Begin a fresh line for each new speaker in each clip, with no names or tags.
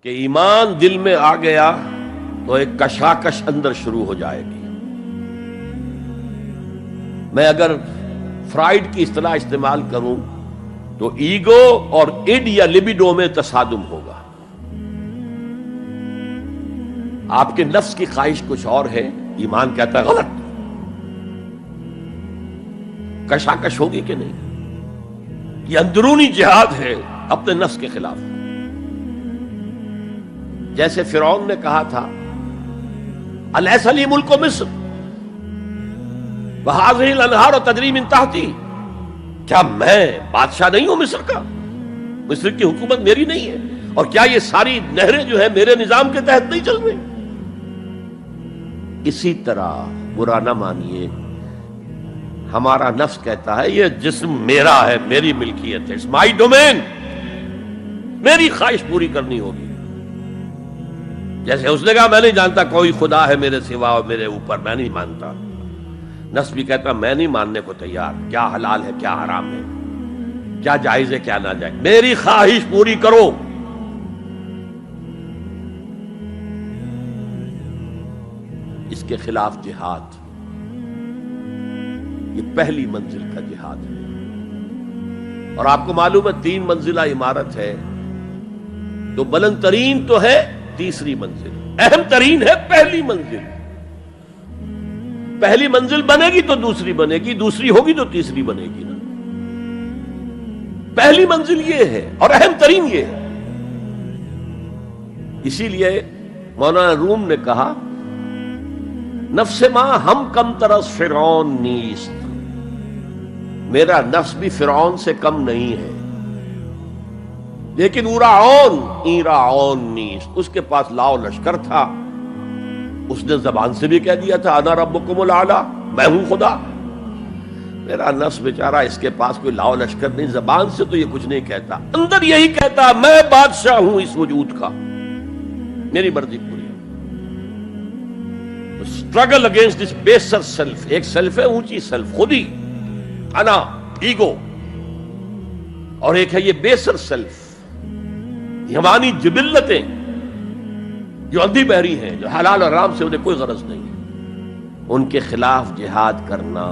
کہ ایمان دل میں آ گیا تو ایک کشاکش اندر شروع ہو جائے گی۔ میں اگر فرائیڈ کی اصطلاح استعمال کروں تو ایگو اور اڈ یا لبیڈو میں تصادم ہوگا۔ آپ کے نفس کی خواہش کچھ اور ہے، ایمان کہتا ہے غلط۔ کشاکش ہوگی کہ نہیں؟ یہ اندرونی جہاد ہے اپنے نفس کے خلاف۔ جیسے فرعون نے کہا تھا الیس لی ملک مصر وہذہ الانہار تجری من تحتی، کیا میں بادشاہ نہیں ہوں مصر کا؟ مصر کی حکومت میری نہیں ہے؟ اور کیا یہ ساری نہریں جو ہے میرے نظام کے تحت نہیں چل رہی؟ اسی طرح برا نہ مانیے، ہمارا نفس کہتا ہے یہ جسم میرا ہے، میری ملکیت ہے، اٹس مائی ڈومین، میری خواہش پوری کرنی ہوگی۔ جیسے اس نے کہا میں نہیں جانتا کوئی خدا ہے میرے سوا اور میرے اوپر، میں نہیں مانتا۔ نفس بھی کہتا میں نہیں ماننے کو تیار، کیا حلال ہے کیا حرام ہے، کیا جائز ہے کیا ناجائز، میری خواہش پوری کرو۔ اس کے خلاف جہاد، یہ پہلی منزل کا جہاد ہے۔ اور آپ کو معلوم ہے 3 منزلہ عمارت ہے، تو بلند ترین تو ہے تیسری منزل، اہم ترین ہے پہلی منزل۔ پہلی منزل بنے گی تو دوسری بنے گی، دوسری ہوگی تو تیسری بنے گی نا۔ پہلی منزل یہ ہے اور اہم ترین یہ ہے۔ اسی لیے مولانا روم نے کہا نفس ماں ہم کم ترس فرعون نیست، میرا نفس بھی فرعون سے کم نہیں ہے، لیکن ایراعون نیست، اس کے پاس لاؤ لشکر تھا، اس نے زبان سے بھی کہہ دیا تھا انا ربکم الاعلی، میں ہوں خدا۔ میرا نفس بیچارہ اس کے پاس کوئی لاؤ لشکر نہیں، زبان سے تو یہ کچھ نہیں کہتا، اندر یہی کہتا میں بادشاہ ہوں اس وجود کا، میری مرضی پوری ہے۔ اسٹرگل اگینسٹ دس بیسر سیلف، ایک سیلف ہے اونچی سیلف، خودی، انا، ایگو، اور ایک ہے یہ بیسر سیلف، ہماری جبلتیں جو اندھی بہری ہیں، جو حلال اور حرام سے انہیں کوئی غرض نہیں ہے، ان کے خلاف جہاد کرنا۔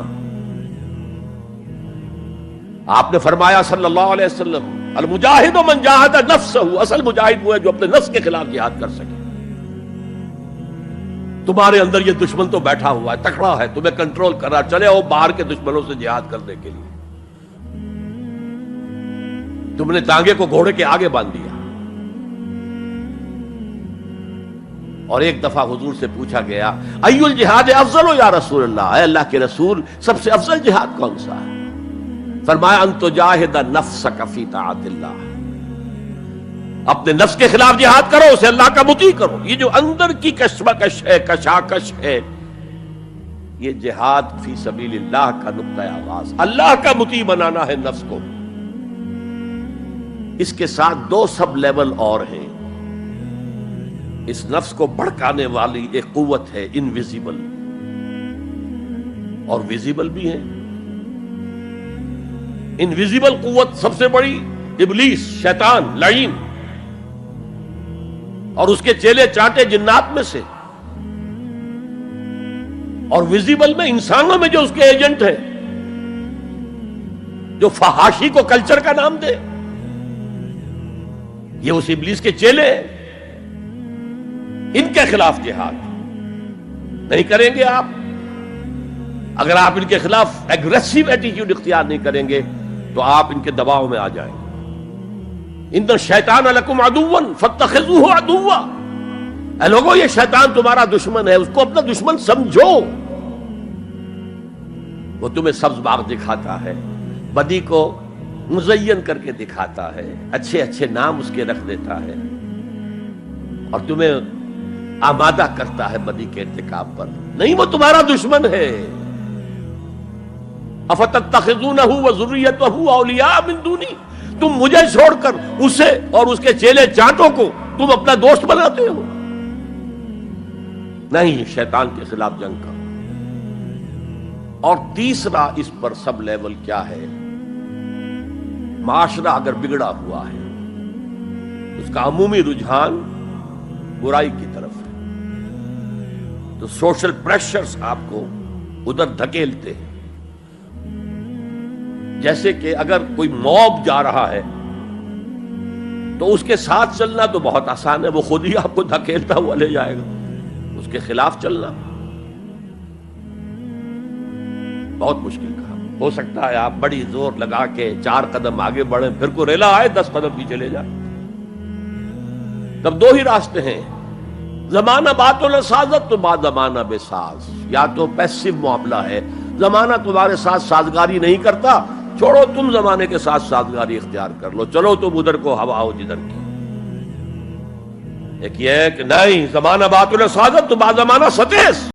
آپ نے فرمایا صلی اللہ علیہ وسلم المجاہد من جاہد نفسہ، اصل مجاہد وہ ہے جو اپنے نفس کے خلاف جہاد کر سکے۔ تمہارے اندر یہ دشمن تو بیٹھا ہوا ہے، تکڑا ہے، تمہیں کنٹرول کر رہا، چلے آؤ باہر کے دشمنوں سے جہاد کرنے کے لیے۔ تم نے ٹانگے کو گھوڑے کے آگے باندھ دیا۔ اور ایک دفعہ حضور سے پوچھا گیا ای الجہاد افضل یا رسول اللہ، اے اللہ کے رسول سب سے افضل جہاد کون سا ہے؟ فرمایا ان تجاہد نفسک فی طاعت اللہ، اپنے نفس کے خلاف جہاد کرو، اسے اللہ کا مطیع کرو۔ یہ جو اندر کی کشمکش ہے، کشاکش ہے، یہ جہاد فی سبیل اللہ کا نقطہ آغاز، اللہ کا مطیع بنانا ہے نفس کو۔ اس کے ساتھ 2 سب لیول اور ہیں۔ اس نفس کو بھڑکانے والی ایک قوت ہے انویزیبل، اور ویزیبل بھی ہے۔ انویزیبل قوت سب سے بڑی ابلیس، شیطان، لعین، اور اس کے چیلے چانٹے جنات میں سے، اور ویزیبل میں انسانوں میں جو اس کے ایجنٹ ہیں، جو فحاشی کو کلچر کا نام دے، یہ اس ابلیس کے چیلے ہیں۔ ان کے خلاف جہاد نہیں کریں گے آپ، اگر آپ ان کے خلاف ایگریسو ایٹیٹیوڈ اختیار نہیں کریں گے تو آپ ان کے دباؤ میں آ جائیں گے۔ ان الشیطان لکم عدوا فاتخذوہ عدوا، اے لوگو یہ شیطان تمہارا دشمن ہے، اس کو اپنا دشمن سمجھو۔ وہ تمہیں سبز باغ دکھاتا ہے، بدی کو مزین کر کے دکھاتا ہے، اچھے اچھے نام اس کے رکھ دیتا ہے، اور تمہیں آمادہ کرتا ہے بدی کے ارتکاب پر۔ نہیں، وہ تمہارا دشمن ہے۔ افتتخذونہ وذریتہ اولیاء من دونی، تم مجھے چھوڑ کر اسے اور اس کے چیلے چانٹوں کو تم اپنا دوست بناتے ہو۔ نہیں، شیطان کے خلاف جنگ کرو۔ اور تیسرا اس پر سب لیول کیا ہے؟ معاشرہ اگر بگڑا ہوا ہے، اس کا عمومی رجحان برائی کی طرف ہے، تو سوشل پریشرز آپ کو ادھر دھکیلتے ہیں۔ جیسے کہ اگر کوئی موب جا رہا ہے تو اس کے ساتھ چلنا تو بہت آسان ہے، وہ خود ہی آپ کو دھکیلتا ہوا لے جائے گا۔ اس کے خلاف چلنا بہت مشکل کام۔ ہو سکتا ہے آپ بڑی زور لگا کے 4 قدم آگے بڑھیں، پھر کو ریلا آئے 10 قدم پیچھے لے جائے۔ تب 2 ہی راستے ہیں، زمانہ بات و سازت تو بعد زمانہ بے ساز۔ یا تو پیسو معاملہ ہے، زمانہ تمہارے ساتھ سازگاری نہیں کرتا، چھوڑو تم زمانے کے ساتھ سازگاری اختیار کر لو، چلو تم ادھر کو ہوا ہو جدھر کی۔ ایک یہ ہے کہ نہیں، زمانہ بات و سازت تو بعد زمانہ ستیس۔